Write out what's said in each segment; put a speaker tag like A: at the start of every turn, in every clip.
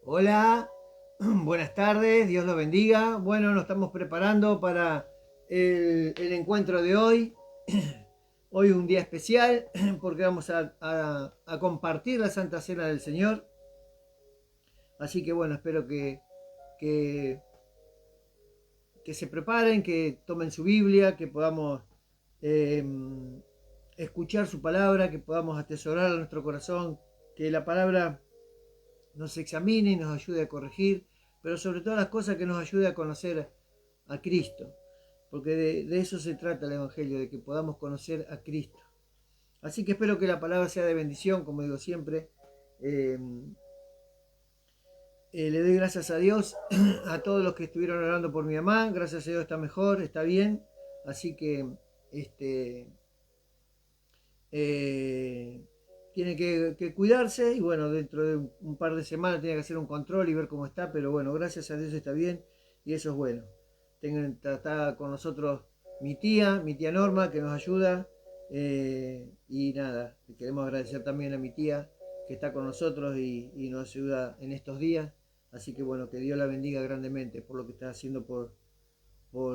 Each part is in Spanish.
A: Hola, buenas tardes, Dios los bendiga. Bueno, nos estamos preparando para el encuentro de hoy. Hoy un día especial porque vamos a compartir la Santa Cena del Señor. Así que bueno, espero que, que se preparen, que tomen su Biblia, que podamos eh, escuchar su palabra, que podamos atesorar a nuestro corazón, que la palabra nos examine y nos ayude a corregir, pero sobre todas las cosas que nos ayude a conocer a Cristo, porque de eso se trata el Evangelio, de que podamos conocer a Cristo. Así que espero que la palabra sea de bendición, como digo siempre. Eh, Le doy gracias a Dios, a todos los que estuvieron orando por mi mamá, gracias a Dios está mejor, está bien, así que este, eh, tiene que cuidarse y bueno, dentro de un par de semanas tiene que hacer un control y ver cómo está, pero bueno, gracias a Dios está bien y eso es bueno. Está con nosotros mi tía Norma, que nos ayuda y nada, le queremos agradecer también a mi tía que está con nosotros y nos ayuda en estos días, así que bueno, que Dios la bendiga grandemente por lo que está haciendo por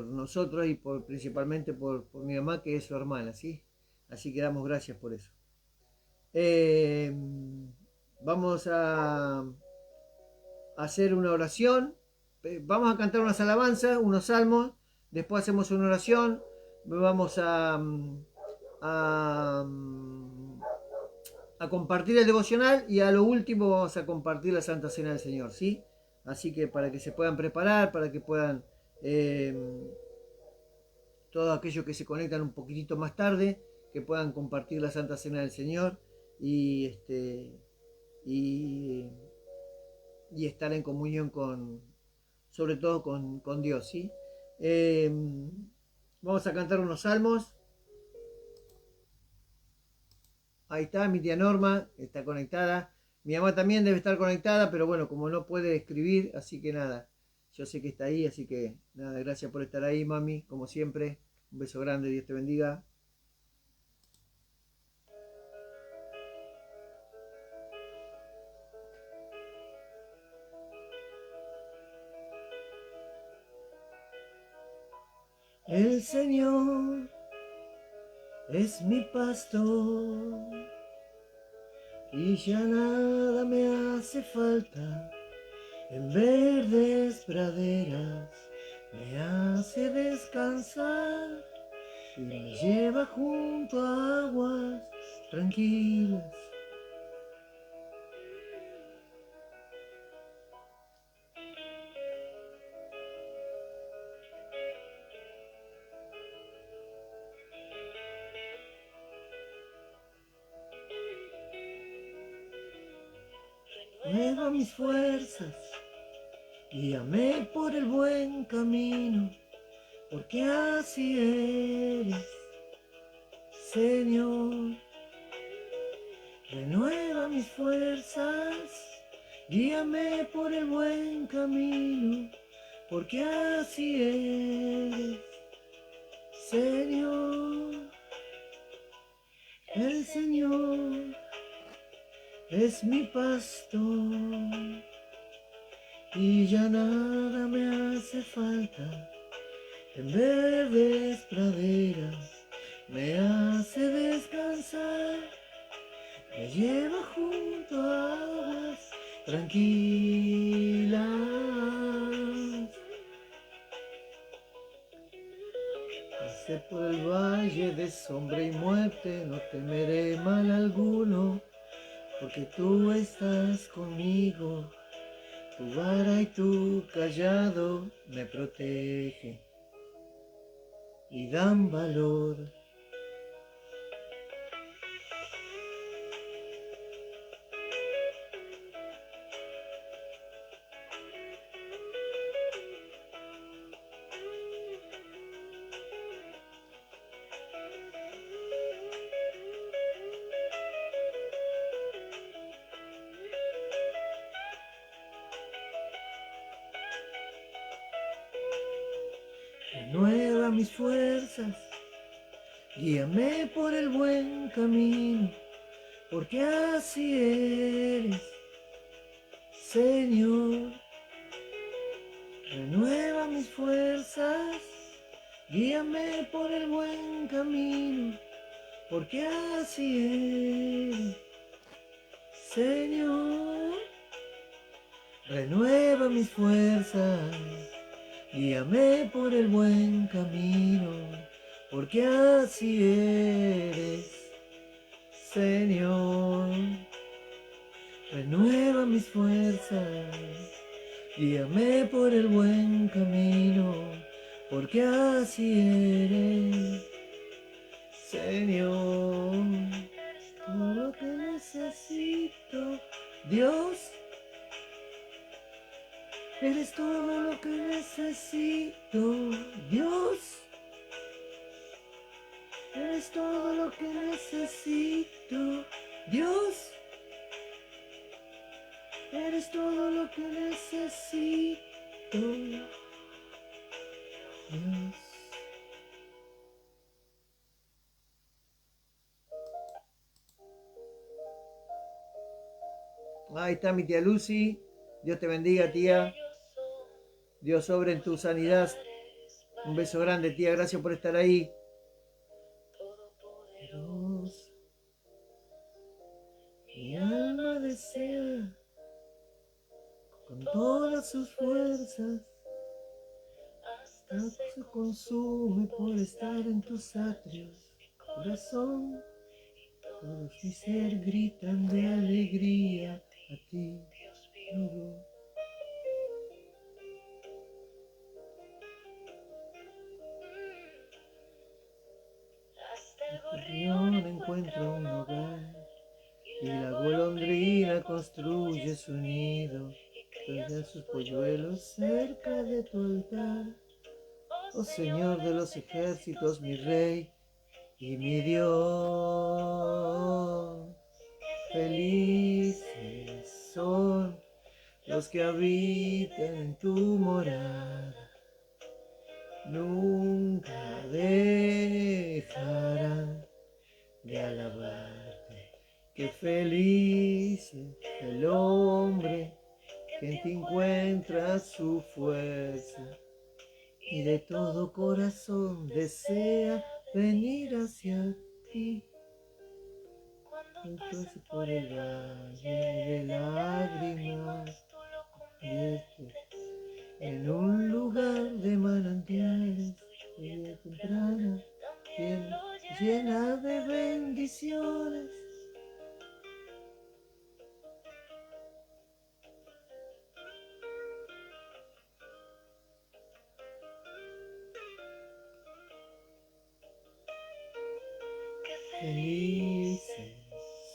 A: nosotros y principalmente por mi mamá, que es su hermana, ¿sí? Así que damos gracias por eso. Eh, Vamos a hacer una oración, vamos a cantar unas alabanzas, unos salmos, después hacemos una oración, vamos a, a compartir el devocional y a lo último vamos a compartir la Santa Cena del Señor, ¿sí? Así que para que se puedan preparar, para que puedan eh, todos aquellos que se conectan un poquitito más tarde, que puedan compartir la Santa Cena del Señor y, y, y estar en comunión sobre todo con Dios, ¿sí? Eh, Vamos a cantar unos salmos. Ahí está, mi tía Norma está conectada. Mi mamá también debe estar conectada, pero bueno, como no puede escribir, así que nada, yo sé que está ahí, así que nada, gracias por estar ahí, mami, como siempre. Un beso grande, Dios te bendiga. El Señor es mi pastor y ya nada me hace falta. En verdes praderas me hace descansar y me lleva junto a aguas tranquilas. Nueva mis fuerzas, guíame por el buen camino, porque así eres, Señor. Renueva mis fuerzas, guíame por el buen camino, porque así eres, Señor. El Señor es mi pastor y ya nada me hace falta. En verdes praderas me hace descansar, me lleva junto a aguas tranquilas. Pasé por el valle de sombra y muerte, no temeré mal alguno, porque tú estás conmigo. Tu vara y tu callado me protegen y dan valor. Renueva mis fuerzas, guíame por el buen camino, porque así eres, Señor, renueva mis fuerzas, guíame por el buen camino, porque así es. Señor, renueva mis fuerzas, guíame por el buen camino, porque así eres. Señor, renueva mis fuerzas, guíame por el buen camino, porque así eres. Señor, todo lo que necesito, Dios, eres todo lo que necesito, Dios, eres todo lo que necesito, Dios, eres todo lo que necesito, Dios. Ahí está mi tía Lucy. Dios te bendiga, tía. Dios obre en tu sanidad. Un beso grande, tía. Gracias por estar ahí. Dios, mi alma desea con todas sus fuerzas, hasta se consume por estar en tus atrios. Corazón, todos mi ser gritan de alegría a ti, vivo. El rión encuentra un hogar y la golondrina construye su nido, cuelga sus polluelos cerca de tu altar. Oh Señor de los ejércitos, mi Rey y mi Dios, felices son los que habitan en tu morada, nunca dejarán de alabarte. Qué feliz es el hombre que en ti encuentra su fuerza y de todo corazón desea venir hacia ti. Cuando pase por el valle de lágrimas, convierte en un lugar de manantiales, lluvia temprana, llena de bendiciones. Felices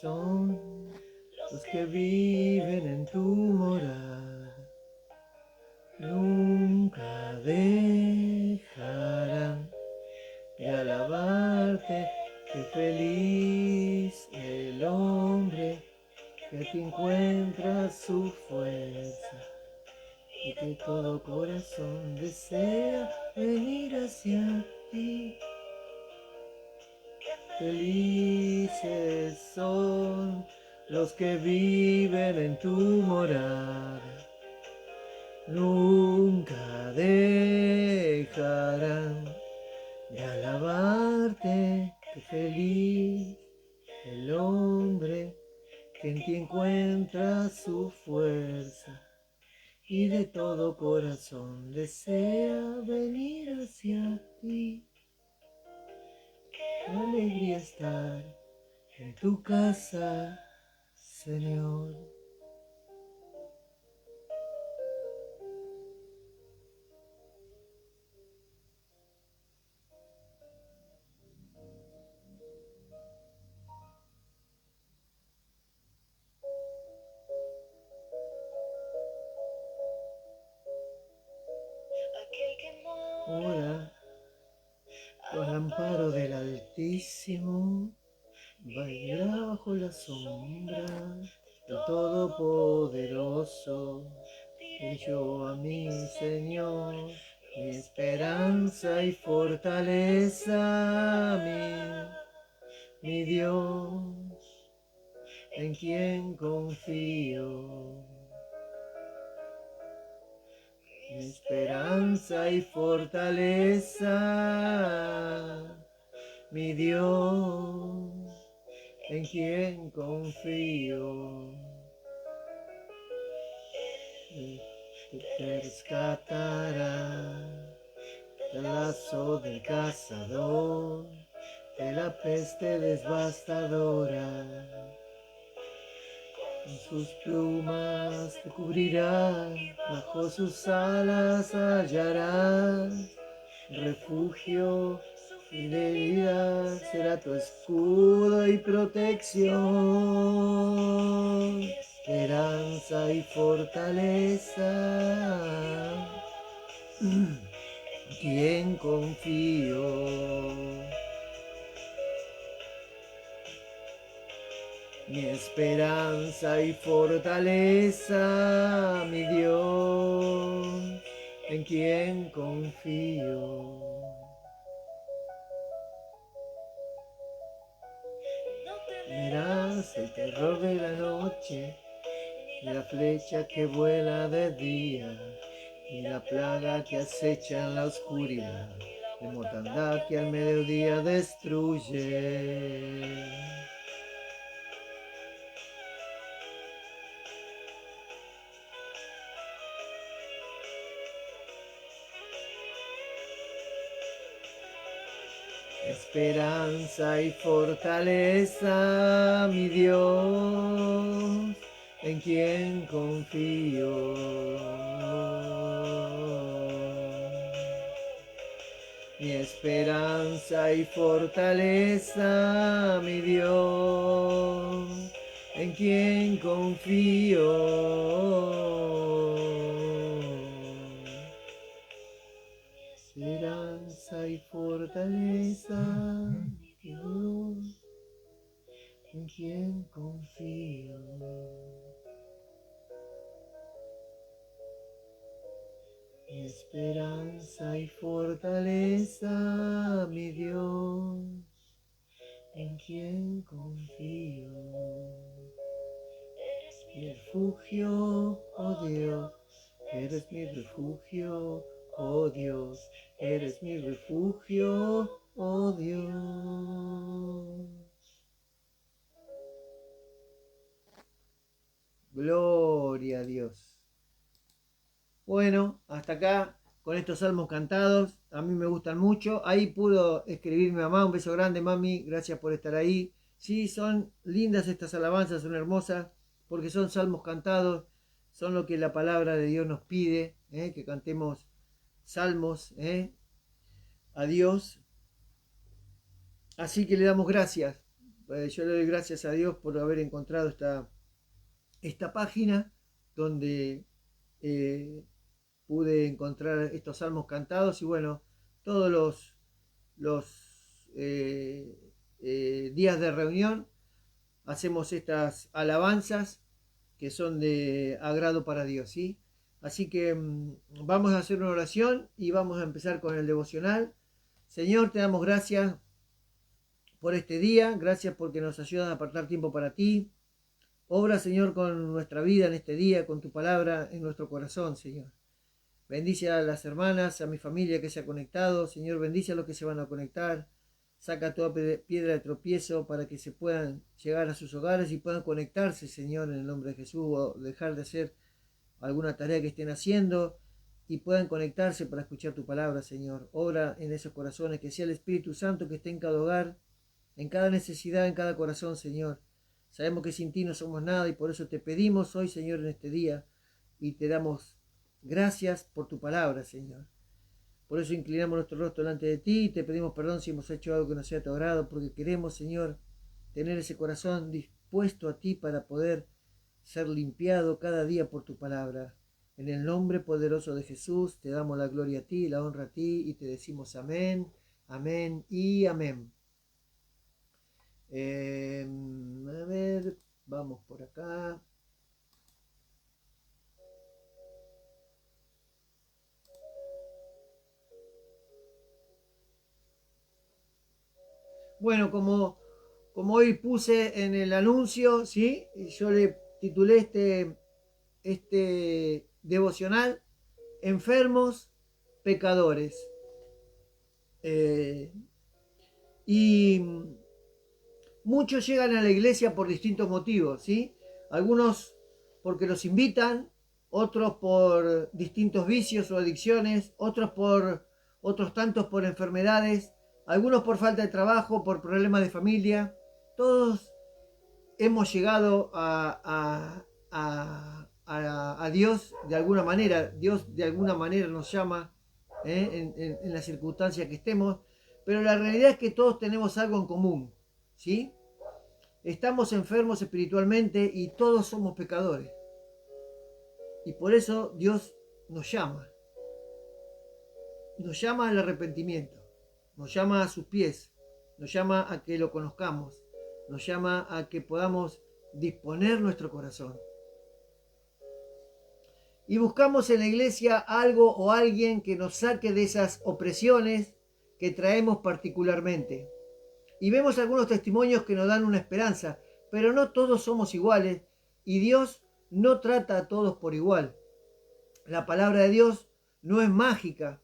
A: son los que viven en tu morada, nunca dejarán de alabarte. Qué feliz el hombre que te encuentra su fuerza y que todo corazón desea venir hacia ti. Felices son los que viven en tu morada, nunca dejarán de alabarte. Qué feliz el hombre que en ti encuentra su fuerza y de todo corazón desea venir hacia ti. Qué alegría estar en tu casa, Señor. Ora con el amparo del Altísimo, baila bajo la sombra del Todopoderoso. Y yo a mi Señor, mi esperanza y fortaleza, mi Dios, en quien confío. esperanza y fortaleza, mi Dios, en quien confío. Él te rescatará del lazo del cazador, de la peste devastadora. Con sus plumas te cubrirá, bajo sus alas hallarás refugio, fidelidad será tu escudo y protección, esperanza y fortaleza, quien confío. Mi esperanza y fortaleza, mi Dios, en quien confío. Verás el terror de la noche, y la flecha que vuela de día, y la plaga que acecha en la oscuridad, la mortandad que al mediodía destruye. Esperanza y fortaleza, mi Dios, en quien confío. Mi esperanza y fortaleza, mi Dios, en quien confío. Esperanza y fortaleza, mi Dios, en quien confío. Mi esperanza y fortaleza, mi Dios, en quien confío. Mi refugio, oh Dios, eres mi refugio, oh Dios, eres mi refugio, oh Dios. Gloria a Dios. Bueno, hasta acá con estos salmos cantados. A mí me gustan mucho. Ahí pudo escribir mi mamá. Un beso grande, mami. Gracias por estar ahí. Sí, son lindas estas alabanzas, son hermosas, porque son salmos cantados. Son lo que la palabra de Dios nos pide, que cantemos salmos a Dios. Así que le damos gracias. Yo le doy gracias a Dios por haber encontrado esta página donde pude encontrar estos salmos cantados y bueno, todos los días de reunión hacemos estas alabanzas que son de agrado para Dios, ¿sí? Así que vamos a hacer una oración y vamos a empezar con el devocional. Señor, te damos gracias por este día, gracias porque nos ayudan a apartar tiempo para ti. Obra, Señor, con nuestra vida en este día, con tu palabra en nuestro corazón, Señor. Bendice a las hermanas, a mi familia que se ha conectado. Señor, bendice a los que se van a conectar. Saca toda piedra de tropiezo para que se puedan llegar a sus hogares y puedan conectarse, Señor, en el nombre de Jesús, o dejar de hacer alguna tarea que estén haciendo y puedan conectarse para escuchar tu palabra, Señor. Obra en esos corazones, que sea el Espíritu Santo que esté en cada hogar, en cada necesidad, en cada corazón, Señor. Sabemos que sin ti no somos nada y por eso te pedimos hoy, Señor, en este día, y te damos gracias por tu palabra, Señor. Por eso inclinamos nuestro rostro delante de ti y te pedimos perdón si hemos hecho algo que no sea de tu agrado, porque queremos, Señor, tener ese corazón dispuesto a ti para poder ser limpiado cada día por tu palabra. En el nombre poderoso de Jesús te damos la gloria a ti, la honra a ti y te decimos amén, amén y amén. A ver, vamos por acá. Bueno, como hoy puse en el anuncio, ¿sí? Yo le titulé este devocional, enfermos, pecadores. Y muchos llegan a la iglesia por distintos motivos, ¿sí? Algunos porque los invitan, otros por distintos vicios o adicciones, otros tantos por enfermedades, algunos por falta de trabajo, por problemas de familia. Todos hemos llegado a Dios de alguna manera. Dios de alguna manera nos llama en las circunstancias que estemos, pero la realidad es que todos tenemos algo en común, ¿sí? Estamos enfermos espiritualmente y todos somos pecadores. Y por eso Dios nos llama al arrepentimiento, nos llama a sus pies, nos llama a que lo conozcamos, nos llama a que podamos disponer nuestro corazón. Y buscamos en la iglesia algo o alguien que nos saque de esas opresiones que traemos particularmente. Y vemos algunos testimonios que nos dan una esperanza, pero no todos somos iguales y Dios no trata a todos por igual. La palabra de Dios no es mágica,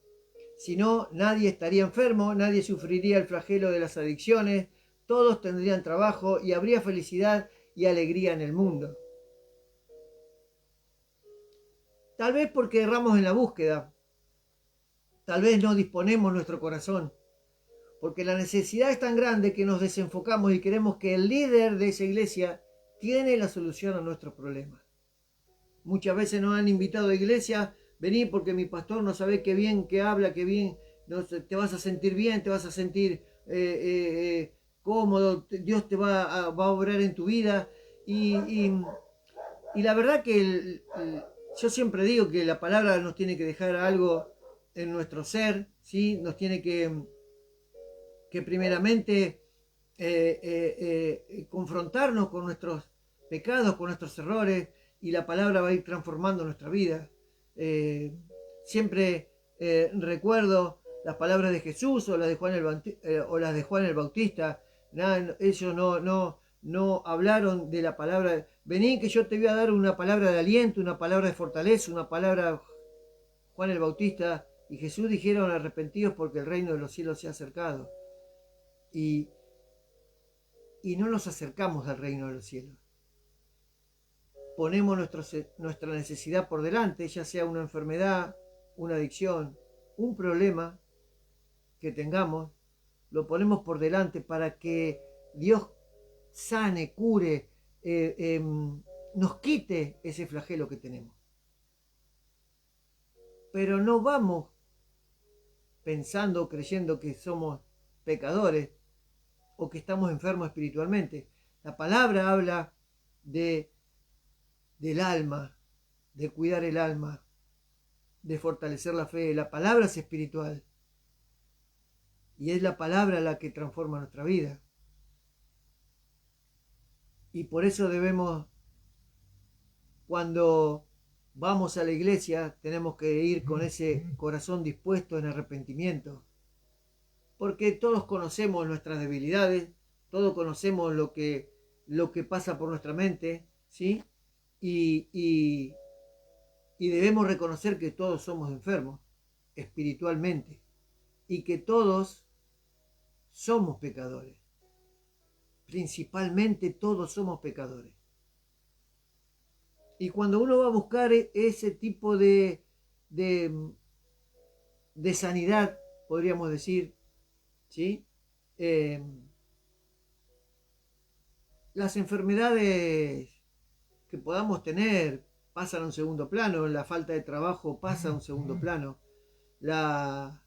A: sino nadie estaría enfermo, nadie sufriría el flagelo de las adicciones, todos tendrían trabajo y habría felicidad y alegría en el mundo. Tal vez porque erramos en la búsqueda, tal vez no disponemos nuestro corazón, porque la necesidad es tan grande que nos desenfocamos y queremos que el líder de esa iglesia tiene la solución a nuestros problemas. Muchas veces nos han invitado a iglesia, vení porque mi pastor no sabe qué bien que habla, qué bien, no, te vas a sentir bien, te vas a sentir cómodo, Dios te va a obrar en tu vida. Y la verdad que yo siempre digo que la palabra nos tiene que dejar algo en nuestro ser, ¿sí? Nos tiene que primeramente confrontarnos con nuestros pecados, con nuestros errores, y la palabra va a ir transformando nuestra vida. Siempre recuerdo las palabras de Jesús o las de Juan el Bautista. Ellos no hablaron de la palabra. Vení que yo te voy a dar una palabra de aliento, una palabra de fortaleza, una palabra. Juan el Bautista y Jesús dijeron: arrepentidos porque el reino de los cielos se ha acercado. Y no nos acercamos al reino de los cielos. Ponemos nuestra necesidad por delante, ya sea una enfermedad, una adicción, un problema que tengamos, lo ponemos por delante para que Dios sane, cure, nos quite ese flagelo que tenemos. Pero no vamos pensando, creyendo que somos pecadores o que estamos enfermos espiritualmente. La palabra habla del alma, de cuidar el alma, de fortalecer la fe. La palabra es espiritual y es la palabra la que transforma nuestra vida. Y por eso debemos, cuando vamos a la iglesia, tenemos que ir con ese corazón dispuesto en arrepentimiento. Porque todos conocemos nuestras debilidades, todos conocemos lo que pasa por nuestra mente, ¿sí? Y debemos reconocer que todos somos enfermos espiritualmente y que todos somos pecadores. Principalmente todos somos pecadores. Y cuando uno va a buscar ese tipo de sanidad, podríamos decir, ¿sí? Las enfermedades que podamos tener pasan a un segundo plano, la falta de trabajo pasa a un segundo plano, la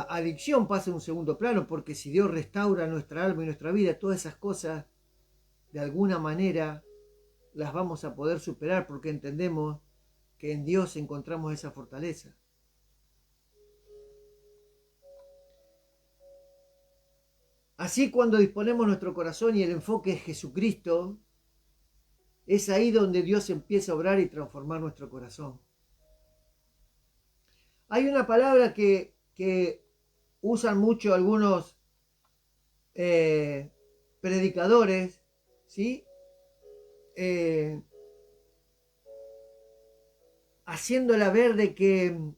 A: adicción pasa a un segundo plano, porque si Dios restaura nuestra alma y nuestra vida, todas esas cosas de alguna manera las vamos a poder superar, porque entendemos que en Dios encontramos esa fortaleza. Así, cuando disponemos nuestro corazón y el enfoque es Jesucristo, es ahí donde Dios empieza a obrar y transformar nuestro corazón. Hay una palabra que usan mucho algunos predicadores, ¿sí? haciéndola ver de que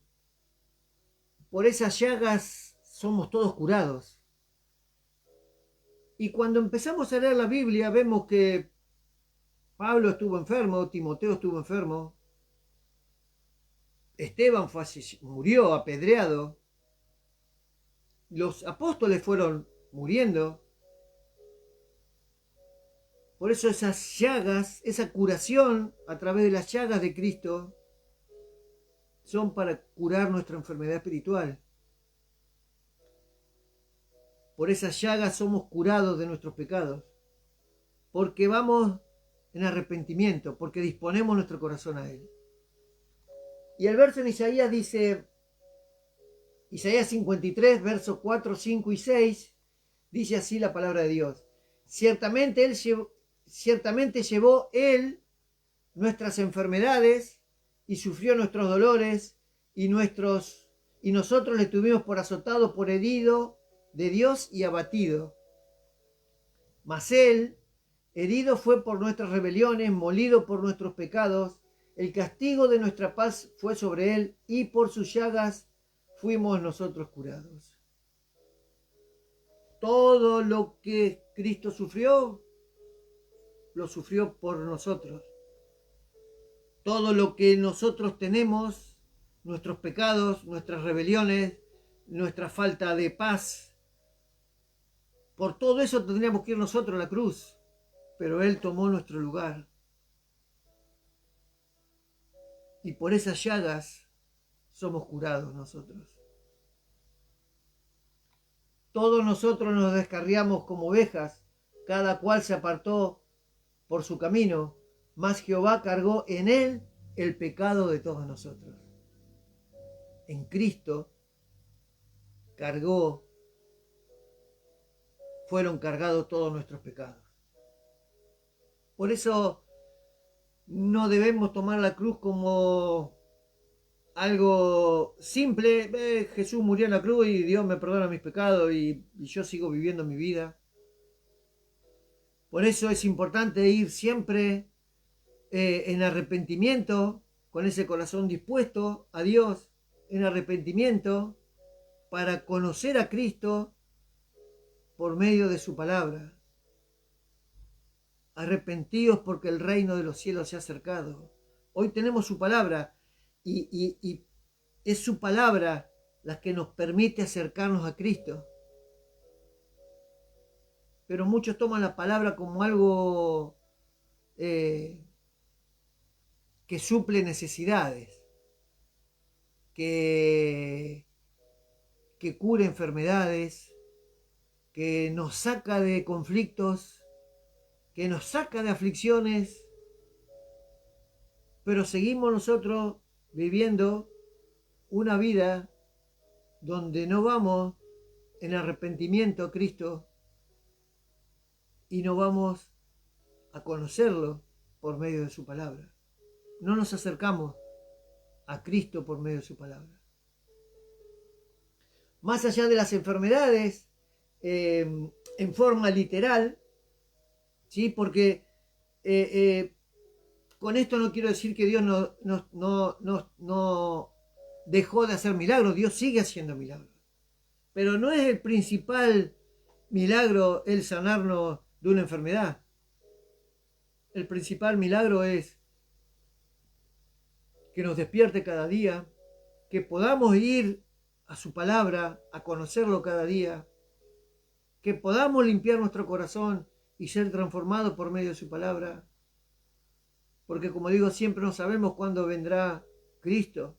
A: por esas llagas somos todos curados. Y cuando empezamos a leer la Biblia vemos que Pablo estuvo enfermo, Timoteo estuvo enfermo, Esteban murió apedreado, los apóstoles fueron muriendo. Por eso esas llagas, esa curación a través de las llagas de Cristo, son para curar nuestra enfermedad espiritual. Por esas llagas somos curados de nuestros pecados, porque vamos en arrepentimiento, porque disponemos nuestro corazón a Él. Y el verso en Isaías dice, Isaías 53, versos 4, 5 y 6, dice así la palabra de Dios. Ciertamente llevó Él nuestras enfermedades y sufrió nuestros dolores y nosotros le tuvimos por azotado, por herido de Dios y abatido. Mas Él, herido fue por nuestras rebeliones, molido por nuestros pecados, el castigo de nuestra paz fue sobre Él y por sus llagas fuimos nosotros curados. Todo lo que Cristo sufrió, lo sufrió por nosotros. Todo lo que nosotros tenemos, nuestros pecados, nuestras rebeliones, nuestra falta de paz, por todo eso tendríamos que ir nosotros a la cruz, pero Él tomó nuestro lugar. Y por esas llagas somos curados nosotros. Todos nosotros nos descarriamos como ovejas, cada cual se apartó por su camino, mas Jehová cargó en Él el pecado de todos nosotros. En Cristo fueron cargados todos nuestros pecados. Por eso no debemos tomar la cruz como algo simple. Jesús murió en la cruz y Dios me perdona mis pecados y yo sigo viviendo mi vida. Por eso es importante ir siempre en arrepentimiento, con ese corazón dispuesto a Dios, en arrepentimiento, para conocer a Cristo por medio de su palabra. Arrepentíos porque el reino de los cielos se ha acercado. Hoy tenemos su palabra y es su palabra la que nos permite acercarnos a Cristo. Pero muchos toman la palabra como algo que suple necesidades, que cure enfermedades, que nos saca de conflictos, que nos saca de aflicciones, pero seguimos nosotros viviendo una vida donde no vamos en arrepentimiento a Cristo y no vamos a conocerlo por medio de su palabra. No nos acercamos a Cristo por medio de su palabra. Más allá de las enfermedades, en forma literal, ¿sí? Porque con esto no quiero decir que Dios no dejó de hacer milagros. Dios sigue haciendo milagros. Pero no es el principal milagro el sanarnos de una enfermedad. El principal milagro es que nos despierte cada día, que podamos ir a su palabra, a conocerlo cada día, que podamos limpiar nuestro corazón y ser transformados por medio de su palabra. Porque como digo, siempre no sabemos cuándo vendrá Cristo.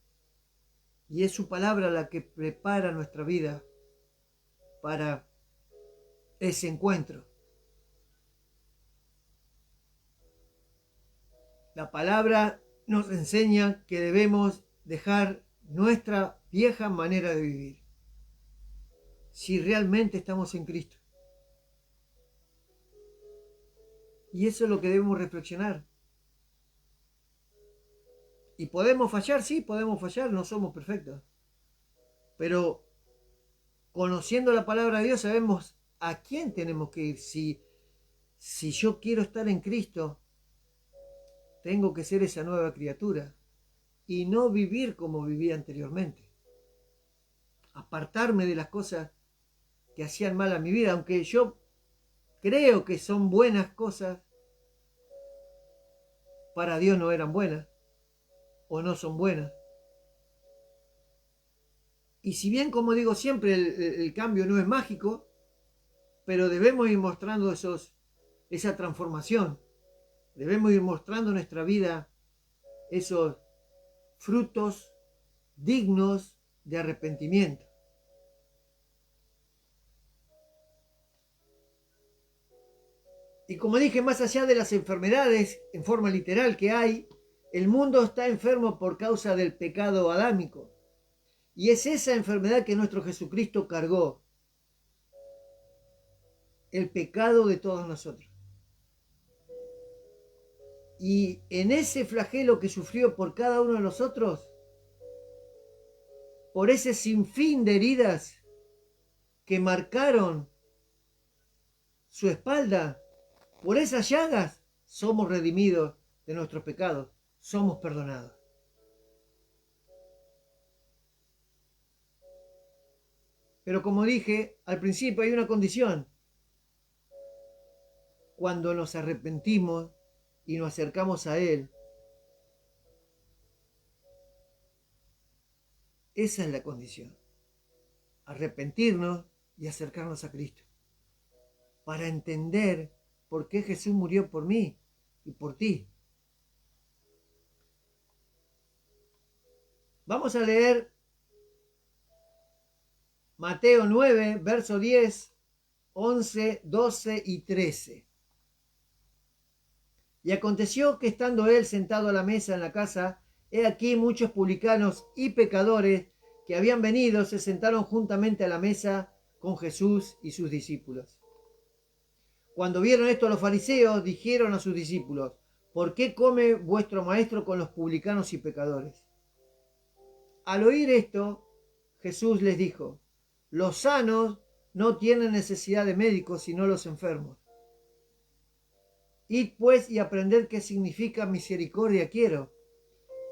A: Y es su palabra la que prepara nuestra vida para ese encuentro. La palabra nos enseña que debemos dejar nuestra vieja manera de vivir. Si realmente estamos en Cristo. Y eso es lo que debemos reflexionar. Y podemos fallar, sí, podemos fallar, no somos perfectos. Pero conociendo la palabra de Dios sabemos a quién tenemos que ir. Si yo quiero estar en Cristo, tengo que ser esa nueva criatura. y no vivir como vivía anteriormente. Apartarme de las cosas que hacían mal a mi vida, aunque yo creo que son buenas cosas, para Dios no eran buenas o no son buenas. Y si bien, como digo siempre, el cambio no es mágico, pero debemos ir mostrando esa transformación. Debemos ir mostrando en nuestra vida esos frutos dignos de arrepentimiento. Y como dije, más allá de las enfermedades en forma literal que hay, el mundo está enfermo por causa del pecado adámico. Y es esa enfermedad que nuestro Jesucristo cargó, el pecado de todos nosotros. Y en ese flagelo que sufrió por cada uno de nosotros, por ese sinfín de heridas que marcaron su espalda, por esas llagas, somos redimidos de nuestros pecados, somos perdonados. Pero como dije al principio, hay una condición. Cuando nos arrepentimos y nos acercamos a Él, esa es la condición. Arrepentirnos y acercarnos a Cristo. Para entender por qué Jesús murió por mí y por ti. Vamos a leer Mateo 9, verso 10, 11, 12 y 13. Y aconteció que estando él sentado a la mesa en la casa, he aquí muchos publicanos y pecadores que habían venido se sentaron juntamente a la mesa con Jesús y sus discípulos. Cuando vieron esto los fariseos, dijeron a sus discípulos: ¿por qué come vuestro maestro con los publicanos y pecadores? Al oír esto, Jesús les dijo: los sanos no tienen necesidad de médicos, sino los enfermos. Id pues y aprended qué significa misericordia quiero,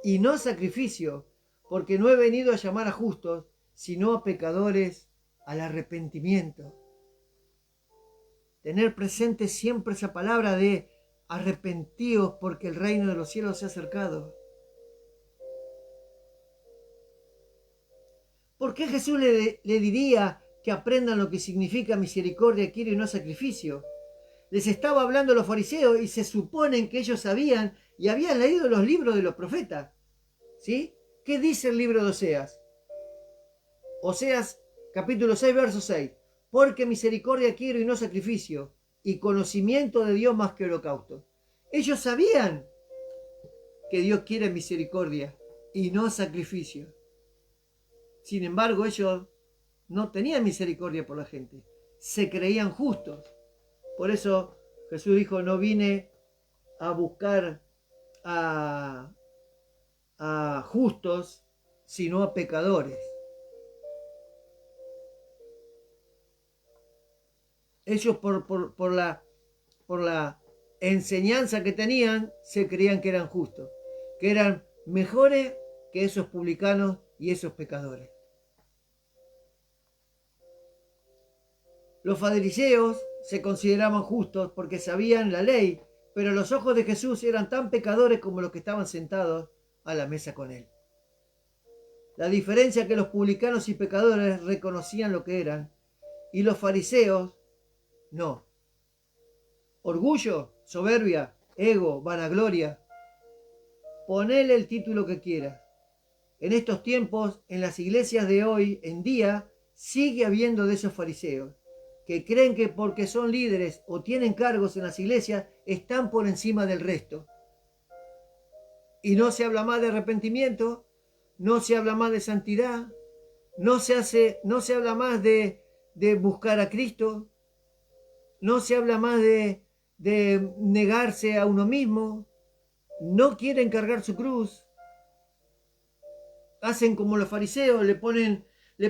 A: y no sacrificio, porque no he venido a llamar a justos, sino a pecadores al arrepentimiento. Tener presente siempre esa palabra de arrepentíos porque el reino de los cielos se ha acercado. ¿Por qué Jesús le diría que aprendan lo que significa misericordia quiero y no sacrificio? Les estaba hablando a los fariseos y se suponen que ellos sabían y habían leído los libros de los profetas. ¿Sí? ¿Qué dice el libro de Oseas? Oseas capítulo 6, verso 6. Porque misericordia quiero y no sacrificio, y conocimiento de Dios más que holocausto. Ellos sabían que Dios quiere misericordia y no sacrificio. Sin embargo, ellos no tenían misericordia por la gente. Se creían justos. Por eso Jesús dijo: no vine a buscar a justos, sino a pecadores. Ellos por la enseñanza que tenían, se creían que eran justos, que eran mejores que esos publicanos y esos pecadores. Los fariseos se consideraban justos porque sabían la ley, pero los ojos de Jesús eran tan pecadores como los que estaban sentados a la mesa con él. La diferencia es que los publicanos y pecadores reconocían lo que eran y los fariseos no. Orgullo, soberbia, ego, vanagloria. Ponele el título que quieras. En estos tiempos, en las iglesias de hoy en día, sigue habiendo de esos fariseos que creen que porque son líderes o tienen cargos en las iglesias, están por encima del resto. Y no se habla más de arrepentimiento, no se habla más de santidad, no se habla más de buscar a Cristo, no se habla más de negarse a uno mismo, no quieren cargar su cruz, hacen como los fariseos, le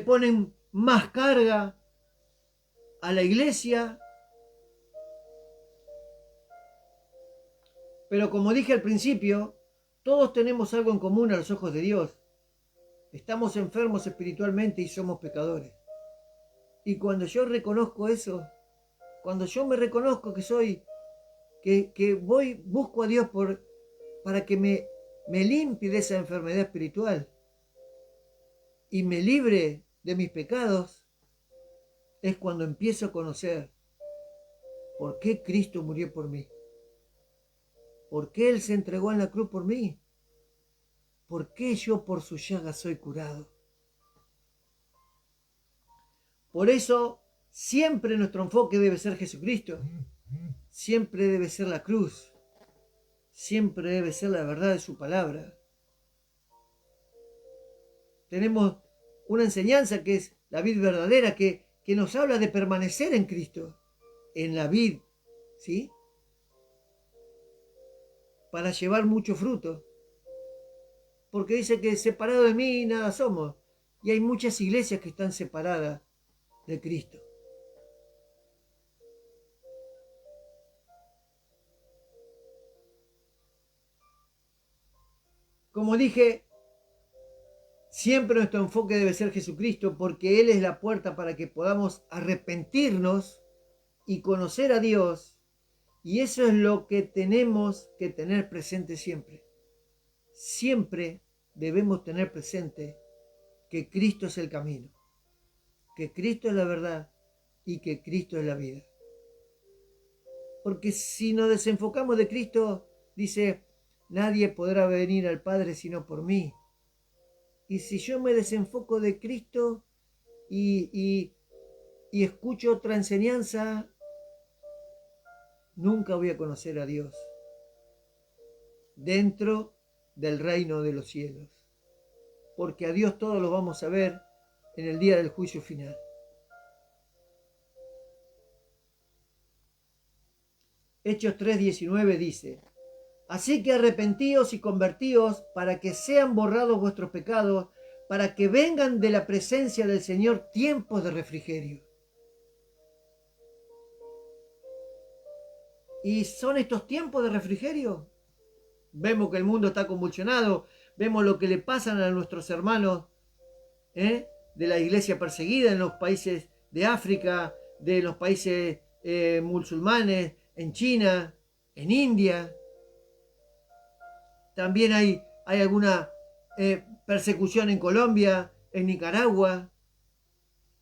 A: ponen más carga a la iglesia. Pero como dije al principio, Todos tenemos algo en común a los ojos de Dios. Estamos enfermos espiritualmente y somos pecadores. Y cuando yo reconozco eso, cuando yo me reconozco que soy, que voy, busco a Dios para que me limpie de esa enfermedad espiritual y me libre de mis pecados, es cuando empiezo a conocer por qué Cristo murió por mí. ¿Por qué Él se entregó en la cruz por mí? ¿Por qué yo por su llaga soy curado? Por eso, siempre nuestro enfoque debe ser Jesucristo. Siempre debe ser la cruz. Siempre debe ser la verdad de su palabra. Tenemos una enseñanza que es la vid verdadera, que nos habla de permanecer en Cristo, en la vid, ¿sí? Para llevar mucho fruto. Porque dice que separado de mí nada somos. Y hay muchas iglesias que están separadas de Cristo. Como dije, siempre nuestro enfoque debe ser Jesucristo, porque Él es la puerta para que podamos arrepentirnos y conocer a Dios. Y eso es lo que tenemos que tener presente siempre. Siempre debemos tener presente que Cristo es el camino, que Cristo es la verdad y que Cristo es la vida. Porque si nos desenfocamos de Cristo, dice, nadie podrá venir al Padre sino por mí. Y si yo me desenfoco de Cristo y escucho otra enseñanza, nunca voy a conocer a Dios dentro del reino de los cielos. Porque a Dios todos lo vamos a ver en el día del juicio final. Hechos 3:19 dice, así que arrepentíos y convertíos para que sean borrados vuestros pecados, para que vengan de la presencia del Señor tiempos de refrigerio. ¿Y son estos tiempos de refrigerio? Vemos que el mundo está convulsionado, vemos lo que le pasan a nuestros hermanos de la iglesia perseguida en los países de África, de los países musulmanes, en China, en India. También hay alguna persecución en Colombia, en Nicaragua,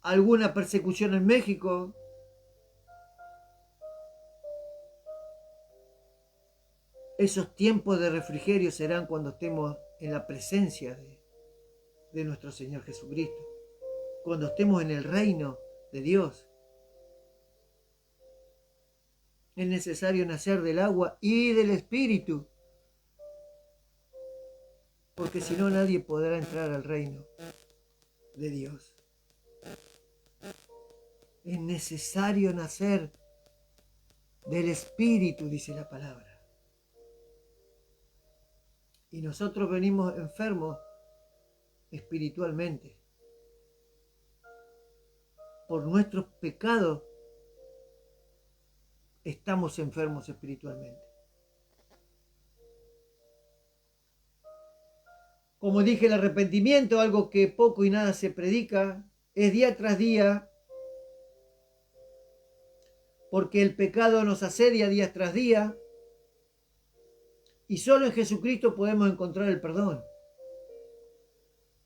A: alguna persecución en México. Esos tiempos de refrigerio serán cuando estemos en la presencia de nuestro Señor Jesucristo, cuando estemos en el reino de Dios. Es necesario nacer del agua y del Espíritu, porque si no nadie podrá entrar al reino de Dios. Es necesario nacer del Espíritu, dice la palabra. Y nosotros venimos enfermos espiritualmente. Por nuestros pecados estamos enfermos espiritualmente. Como dije, el arrepentimiento, algo que poco y nada se predica, es día tras día, porque el pecado nos asedia día tras día, y solo en Jesucristo podemos encontrar el perdón.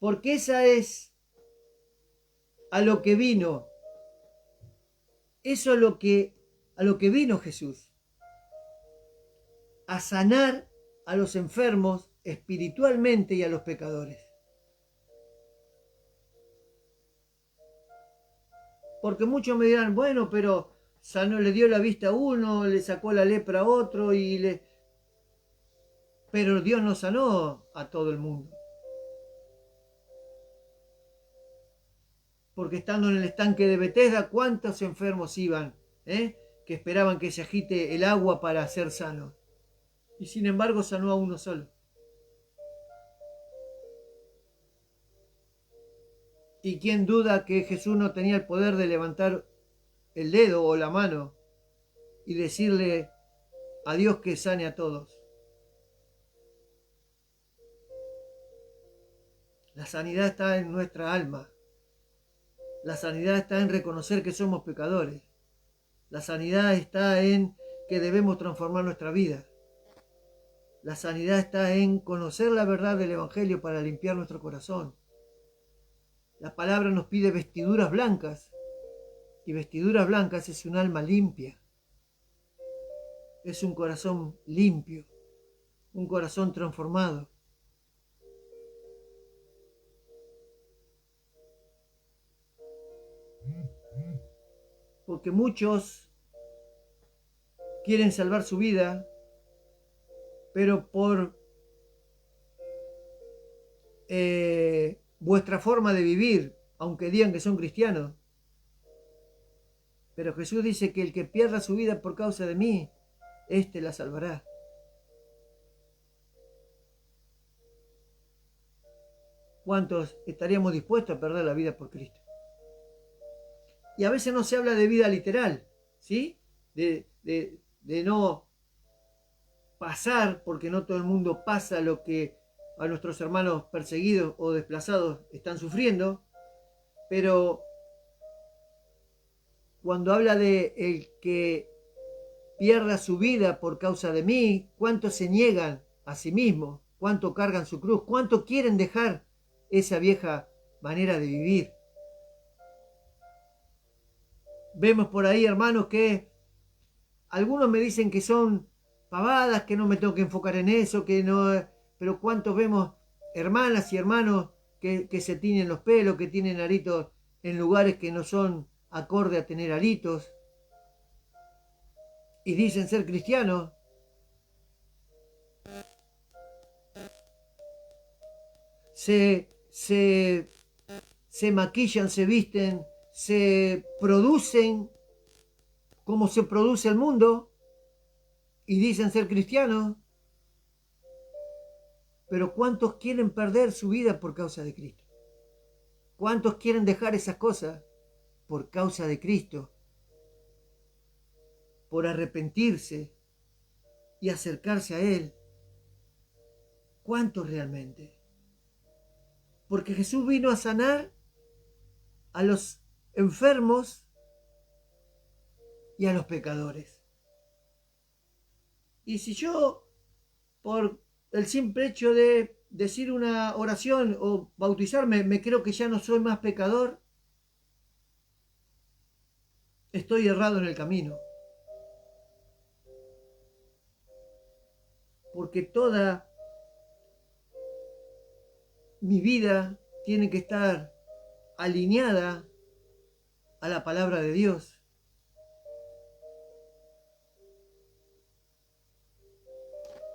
A: Porque esa es a lo que vino. Eso es a lo que vino Jesús. A sanar a los enfermos espiritualmente y a los pecadores. Porque muchos me dirán, bueno, pero sanó, le dio la vista a uno, le sacó la lepra a otro pero Dios no sanó a todo el mundo. Porque estando en el estanque de Betesda, ¿cuántos enfermos iban? Que esperaban que se agite el agua para ser sanos. Y sin embargo sanó a uno solo. ¿Y quién duda que Jesús no tenía el poder de levantar el dedo o la mano y decirle a Dios que sane a todos? La sanidad está en nuestra alma. La sanidad está en reconocer que somos pecadores. La sanidad está en que debemos transformar nuestra vida. La sanidad está en conocer la verdad del Evangelio para limpiar nuestro corazón. La palabra nos pide vestiduras blancas, y vestiduras blancas es un alma limpia. Es un corazón limpio, un corazón transformado. Porque muchos quieren salvar su vida, pero por vuestra forma de vivir, aunque digan que son cristianos. Pero Jesús dice que el que pierda su vida por causa de mí, éste la salvará. ¿Cuántos estaríamos dispuestos a perder la vida por Cristo? Y a veces no se habla de vida literal, ¿sí? De no pasar, porque no todo el mundo pasa lo que a nuestros hermanos perseguidos o desplazados están sufriendo, pero cuando habla de el que pierda su vida por causa de mí, ¿cuántos se niegan a sí mismos? ¿Cuánto cargan su cruz? ¿Cuánto quieren dejar esa vieja manera de vivir? Vemos por ahí, hermanos, que algunos me dicen que son pavadas, que no me tengo que enfocar en eso, que no, pero ¿cuántos vemos hermanas y hermanos que se tiñen los pelos, que tienen aritos en lugares que no son acorde a tener aritos y dicen ser cristianos? Se maquillan, se visten, se producen como se produce el mundo y dicen ser cristianos, pero ¿cuántos quieren perder su vida por causa de Cristo? ¿Cuántos quieren dejar esas cosas por causa de Cristo? Por arrepentirse y acercarse a Él. ¿Cuántos realmente? Porque Jesús vino a sanar a los enfermos y a los pecadores. Y si yo, por el simple hecho de decir una oración o bautizarme, me creo que ya no soy más pecador, estoy errado en el camino. Porque toda mi vida tiene que estar alineada a la palabra de Dios.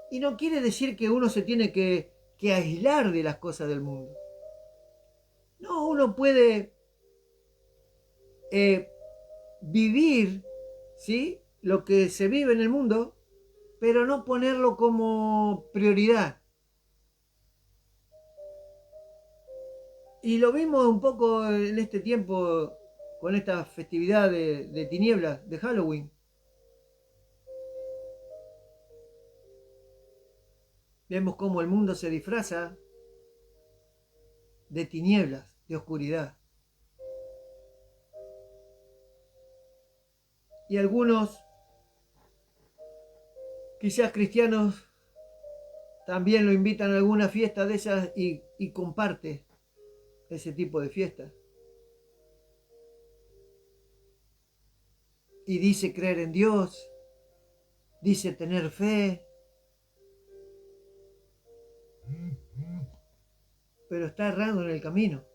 A: Y no quiere decir que uno se tiene que aislar de las cosas del mundo. No, uno puede vivir, ¿sí?, lo que se vive en el mundo, pero no ponerlo como prioridad. Y lo vimos un poco en este tiempo con esta festividad de tinieblas, de Halloween. Vemos cómo el mundo se disfraza de tinieblas, de oscuridad. Y algunos, quizás cristianos, también lo invitan a alguna fiesta de esas y comparte ese tipo de fiestas. Y dice creer en Dios, dice tener fe, pero está errando en el camino.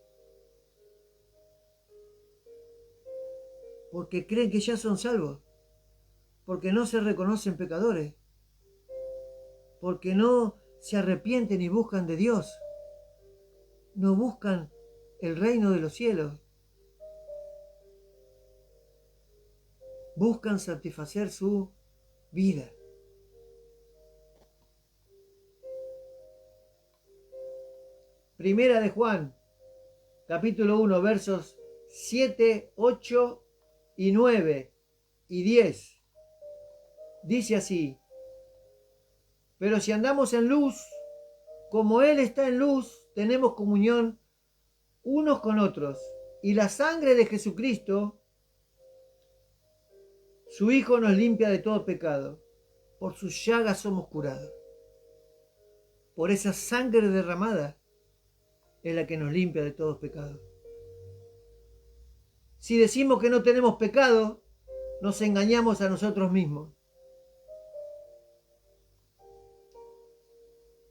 A: Porque creen que ya son salvos, porque no se reconocen pecadores, porque no se arrepienten y buscan de Dios, no buscan el reino de los cielos, buscan satisfacer su vida. Primera de Juan, capítulo 1, versos 7, 8 y 9 y 10. Dice así: pero si andamos en luz, como Él está en luz, tenemos comunión unos con otros. Y la sangre de Jesucristo, su Hijo, nos limpia de todo pecado. Por sus llagas somos curados. Por esa sangre derramada es la que nos limpia de todo pecado. Si decimos que no tenemos pecado, nos engañamos a nosotros mismos.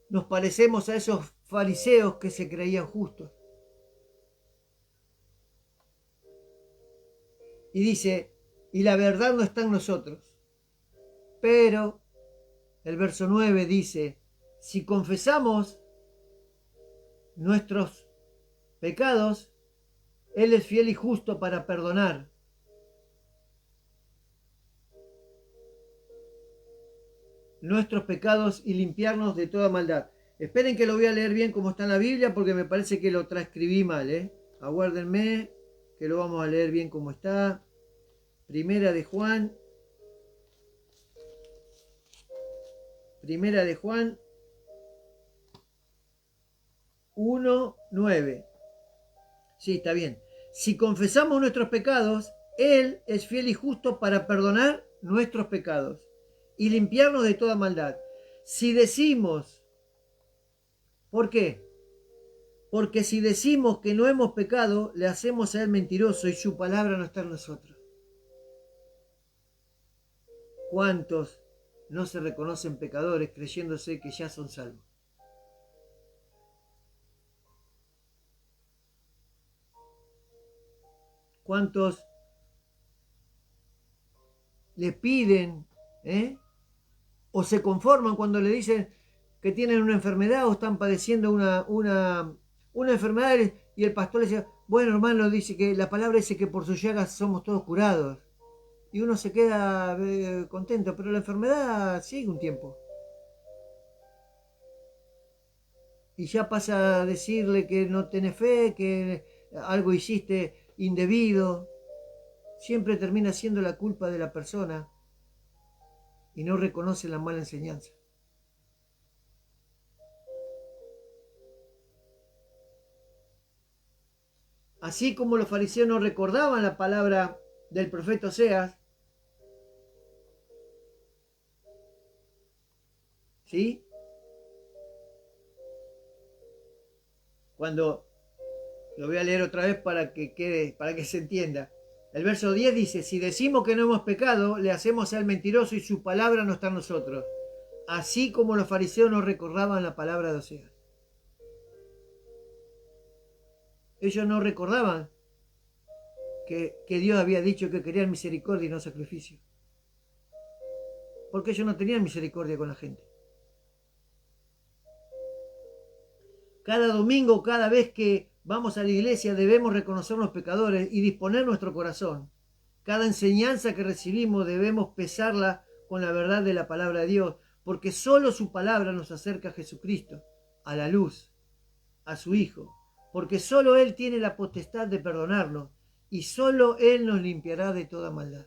A: Nos parecemos a esos fariseos que se creían justos. Y dice, y la verdad no está en nosotros. Pero el verso 9 dice, si confesamos nuestros pecados, Él es fiel y justo para perdonar nuestros pecados y limpiarnos de toda maldad. Esperen que lo voy a leer bien como está en la Biblia, porque me parece que lo transcribí mal. Aguárdenme, que lo vamos a leer bien como está. Primera de Juan 1:9. Sí, está bien. Si confesamos nuestros pecados, Él es fiel y justo para perdonar nuestros pecados y limpiarnos de toda maldad. Si decimos, ¿por qué? Porque si decimos que no hemos pecado, le hacemos a Él mentiroso y su palabra no está en nosotros. ¿Cuántos no se reconocen pecadores creyéndose que ya son salvos? ¿Cuántos le piden, o se conforman cuando le dicen que tienen una enfermedad o están padeciendo una enfermedad, y el pastor le dice, bueno, hermano, dice que la palabra dice que por sus llagas somos todos curados? Y uno se queda contento, pero la enfermedad sigue un tiempo. Y ya pasa a decirle que no tenés fe, que algo hiciste indebido. Siempre termina siendo la culpa de la persona y no reconoce la mala enseñanza. Así como los fariseos no recordaban la palabra del profeta Oseas, ¿sí? Cuando lo voy a leer otra vez para que se entienda. El verso 10 dice, si decimos que no hemos pecado, le hacemos al mentiroso y su palabra no está en nosotros. Así como los fariseos no recordaban la palabra de Oseas. Ellos no recordaban que Dios había dicho que querían misericordia y no sacrificio. Porque ellos no tenían misericordia con la gente. Cada domingo, cada vez que vamos a la iglesia, debemos reconocer los pecadores y disponer nuestro corazón. Cada enseñanza que recibimos debemos pesarla con la verdad de la palabra de Dios, porque solo su palabra nos acerca a Jesucristo, a la luz, a su Hijo, porque solo Él tiene la potestad de perdonarnos y solo Él nos limpiará de toda maldad.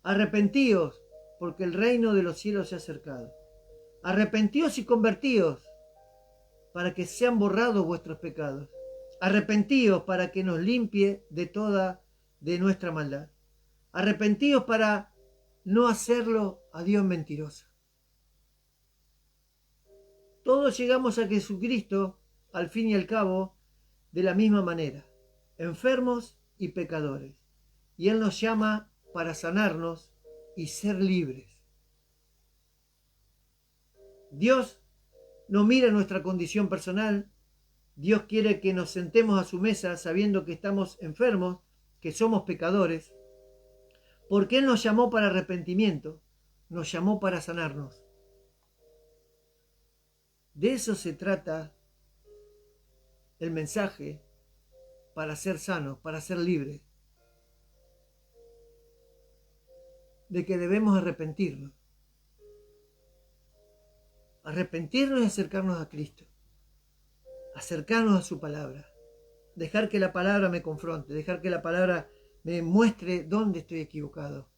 A: Arrepentíos, porque el reino de los cielos se ha acercado. Arrepentíos y convertíos, para que sean borrados vuestros pecados. Arrepentíos para que nos limpie de nuestra maldad. Arrepentíos para no hacerlo a Dios mentiroso. Todos llegamos a Jesucristo, al fin y al cabo, de la misma manera, enfermos y pecadores. Y Él nos llama para sanarnos y ser libres. Dios no mira nuestra condición personal. Dios quiere que nos sentemos a su mesa sabiendo que estamos enfermos, que somos pecadores, porque Él nos llamó para arrepentimiento, nos llamó para sanarnos. De eso se trata el mensaje, para ser sanos, para ser libres. De que debemos arrepentirnos. Arrepentirnos y acercarnos a Cristo. Acercarnos a su palabra. Dejar que la palabra me confronte. Dejar que la palabra me muestre dónde estoy equivocado.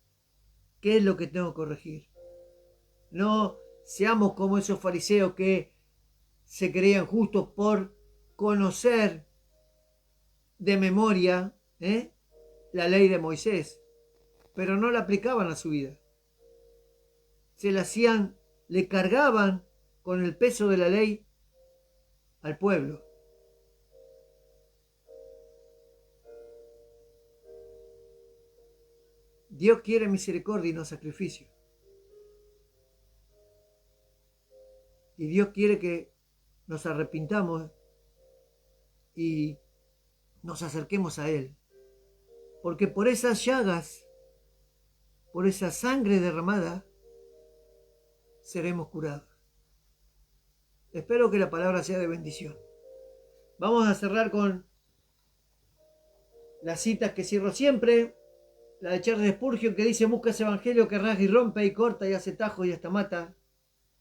A: ¿Qué es lo que tengo que corregir? No seamos como esos fariseos que se creían justos por conocer de memoria la ley de Moisés, pero no la aplicaban a su vida. Se la hacían, le cargaban con el peso de la ley al pueblo. Dios quiere misericordia y no sacrificio. Y Dios quiere que nos arrepintamos y nos acerquemos a Él. Porque por esas llagas, por esa sangre derramada, seremos curados. Espero que la palabra sea de bendición. Vamos a cerrar con las citas que cierro siempre. La de Charles Spurgeon, que dice: busca ese evangelio que rasga y rompe y corta y hace tajo y hasta mata.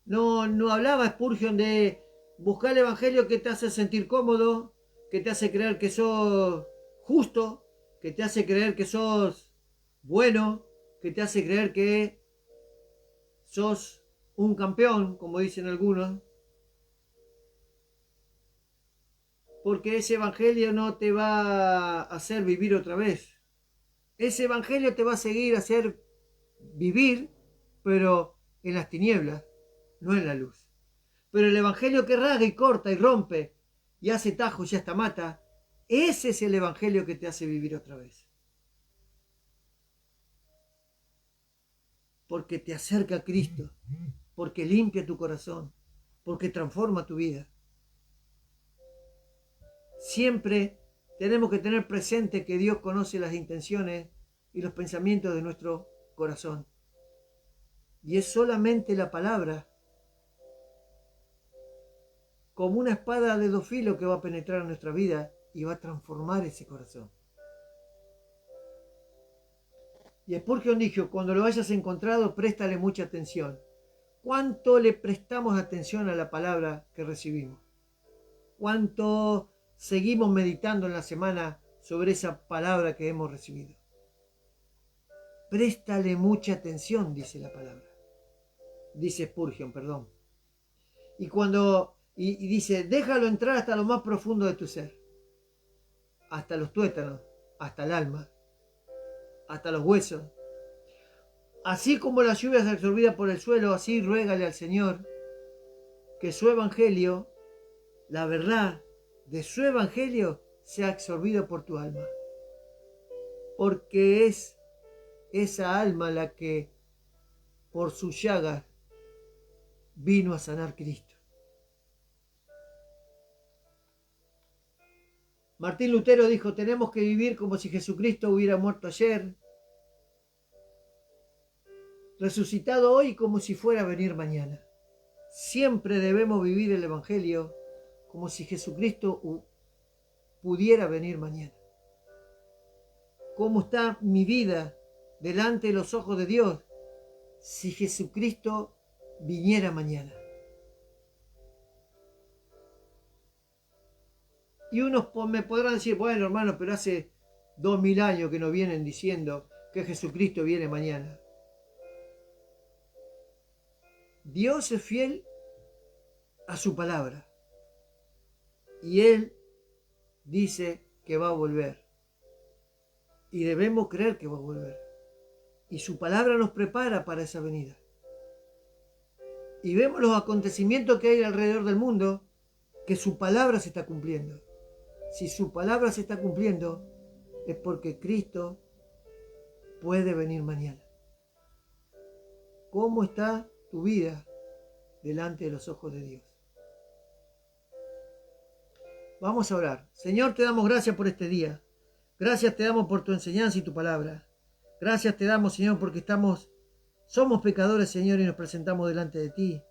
A: No hablaba Spurgeon de buscar el evangelio que te hace sentir cómodo, que te hace creer que sos justo, que te hace creer que sos bueno, que te hace creer que sos un campeón, como dicen algunos. Porque ese evangelio no te va a hacer vivir otra vez. Ese evangelio te va a seguir a hacer vivir, pero en las tinieblas, no en la luz. Pero el evangelio que rasga y corta y rompe y hace tajos y hasta mata, ese es el evangelio que te hace vivir otra vez. Porque te acerca a Cristo, porque limpia tu corazón, porque transforma tu vida. Siempre tenemos que tener presente que Dios conoce las intenciones y los pensamientos de nuestro corazón. Y es solamente la palabra, como una espada de dos filos, que va a penetrar en nuestra vida y va a transformar ese corazón. Y Spurgeon dijo: cuando lo hayas encontrado, préstale mucha atención. ¿Cuánto le prestamos atención a la palabra que recibimos? ¿Cuánto seguimos meditando en la semana sobre esa palabra que hemos recibido? Préstale mucha atención, dice la palabra. Dice Spurgeon, perdón. Y dice: déjalo entrar hasta lo más profundo de tu ser. Hasta los tuétanos, hasta el alma, hasta los huesos. Así como la lluvia es absorbida por el suelo, así ruégale al Señor que su evangelio, la verdad de su evangelio, sea absorbido por tu alma. Porque es esa alma la que por sus llagas vino a sanar Cristo. Martín Lutero dijo: tenemos que vivir como si Jesucristo hubiera muerto ayer, resucitado hoy, como si fuera a venir mañana. Siempre debemos vivir el evangelio como si Jesucristo pudiera venir mañana. ¿Cómo está mi vida delante de los ojos de Dios si Jesucristo viniera mañana? Y unos me podrán decir: bueno, hermano, pero hace 2000 años que nos vienen diciendo que Jesucristo viene mañana. Dios es fiel a su palabra y Él dice que va a volver, y debemos creer que va a volver, y su palabra nos prepara para esa venida. Y vemos los acontecimientos que hay alrededor del mundo, que su palabra se está cumpliendo. Si su palabra se está cumpliendo, es porque Cristo puede venir mañana. ¿Cómo está tu vida delante de los ojos de Dios? Vamos a orar. Señor, te damos gracias por este día. Gracias te damos por tu enseñanza y tu palabra. Gracias te damos, Señor, porque somos pecadores, Señor, y nos presentamos delante de ti.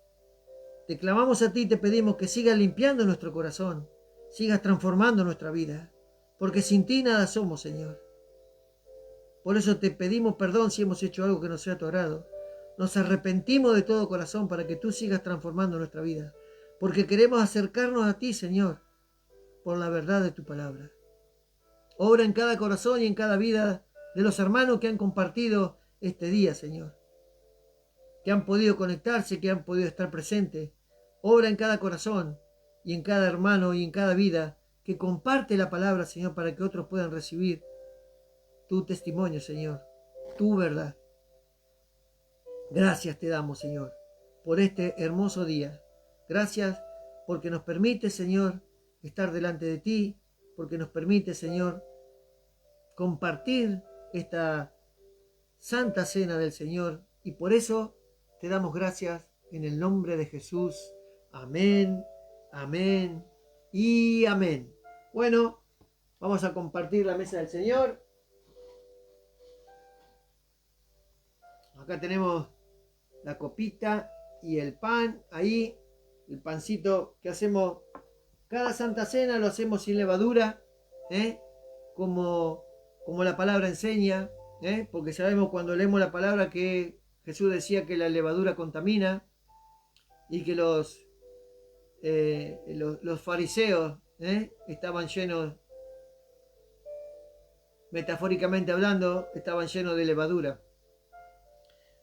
A: Te clamamos a ti y te pedimos que sigas limpiando nuestro corazón, sigas transformando nuestra vida, porque sin ti nada somos, Señor. Por eso te pedimos perdón si hemos hecho algo que no sea a tu agrado. Nos arrepentimos de todo corazón para que tú sigas transformando nuestra vida, porque queremos acercarnos a ti, Señor, por la verdad de tu palabra. Obra en cada corazón y en cada vida de los hermanos que han compartido este día, Señor. que han podido conectarse, que han podido estar presentes. Obra en cada corazón y en cada hermano y en cada vida que comparte la palabra, Señor, para que otros puedan recibir tu testimonio, Señor, tu verdad. Gracias te damos, Señor, por este hermoso día. Gracias porque nos permite, Señor, estar delante de ti, porque nos permite, Señor, compartir esta santa cena del Señor. Y por eso te damos gracias en el nombre de Jesús. Amén, amén y amén. Bueno, vamos a compartir la mesa del Señor. Acá tenemos la copita y el pan. Ahí, el pancito que hacemos cada Santa Cena, lo hacemos sin levadura, como la palabra enseña, porque sabemos cuando leemos la palabra que Jesús decía que la levadura contamina y que los fariseos estaban llenos, metafóricamente hablando, estaban llenos de levadura.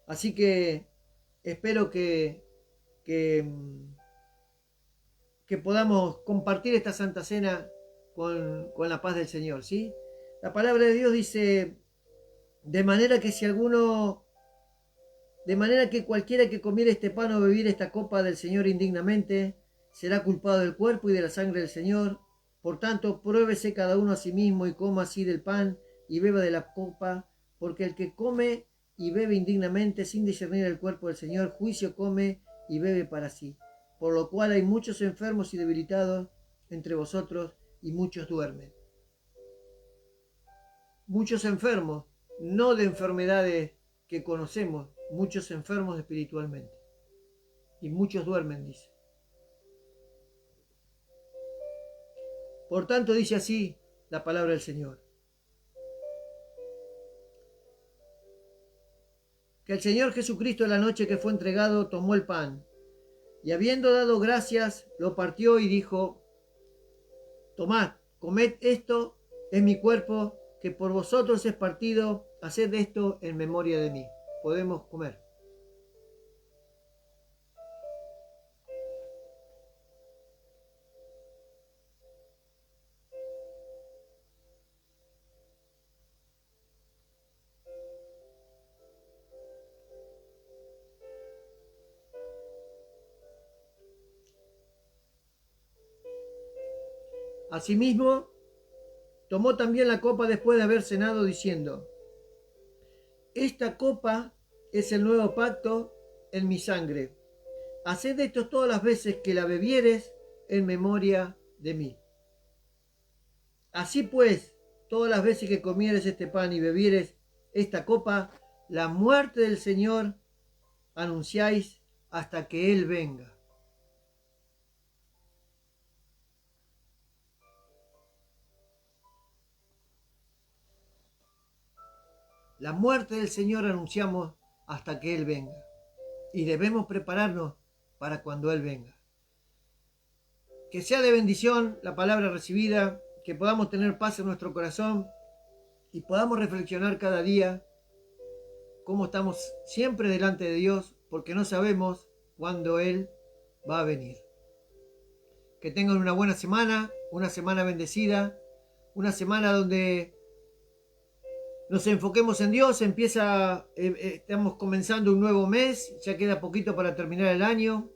A: Así que espero que podamos compartir esta Santa Cena con la paz del Señor, ¿sí? La palabra de Dios dice, de manera que cualquiera que comiere este pan o bebiere esta copa del Señor indignamente, será culpado del cuerpo y de la sangre del Señor. Por tanto, pruébese cada uno a sí mismo y coma así del pan y beba de la copa, porque el que come y bebe indignamente sin discernir el cuerpo del Señor, juicio come y bebe para sí. Por lo cual hay muchos enfermos y debilitados entre vosotros y muchos duermen. Muchos enfermos, no de enfermedades que conocemos, muchos enfermos espiritualmente. Y muchos duermen, dice. Por tanto, dice así la palabra del Señor. Que el Señor Jesucristo en la noche que fue entregado tomó el pan y habiendo dado gracias lo partió y dijo, tomad, comed, esto es mi cuerpo que por vosotros es partido, haced esto en memoria de mí. Podemos comer. Asimismo, tomó también la copa después de haber cenado, diciendo, esta copa es el nuevo pacto en mi sangre. Haced esto todas las veces que la bebieres en memoria de mí. Así pues, todas las veces que comieres este pan y bebieres esta copa, la muerte del Señor anunciáis hasta que Él venga. La muerte del Señor anunciamos hasta que Él venga. Y debemos prepararnos para cuando Él venga. Que sea de bendición la palabra recibida, que podamos tener paz en nuestro corazón y podamos reflexionar cada día cómo estamos siempre delante de Dios, porque no sabemos cuándo Él va a venir. Que tengan una buena semana, una semana bendecida, una semana donde nos enfoquemos en Dios. Estamos comenzando un nuevo mes, ya queda poquito para terminar el año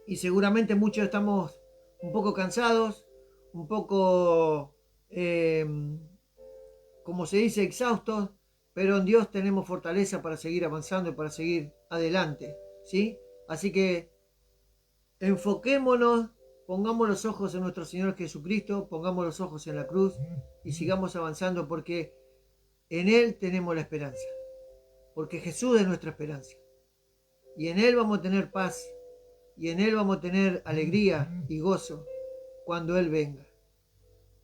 A: y seguramente muchos estamos un poco cansados, un poco, como se dice, exhaustos, pero en Dios tenemos fortaleza para seguir avanzando y para seguir adelante, ¿sí? Así que enfoquémonos, pongamos los ojos en nuestro Señor Jesucristo, pongamos los ojos en la cruz y sigamos avanzando porque en Él tenemos la esperanza, porque Jesús es nuestra esperanza. Y en Él vamos a tener paz, y en Él vamos a tener alegría y gozo cuando Él venga.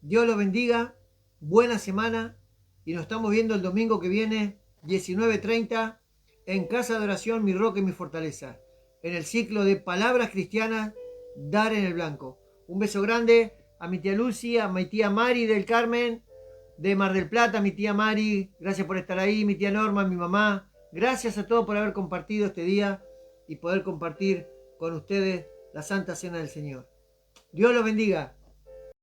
A: Dios los bendiga, buena semana, y nos estamos viendo el domingo que viene, 19:30, en Casa de Oración, Mi Roca y Mi Fortaleza, en el ciclo de Palabras Cristianas, Dar en el Blanco. Un beso grande a mi tía Lucy, a mi tía Mari del Carmen, de Mar del Plata, mi tía Mari, gracias por estar ahí, mi tía Norma, mi mamá, Gracias a todos por haber compartido este día y poder compartir con ustedes la Santa Cena del Señor. Dios los bendiga.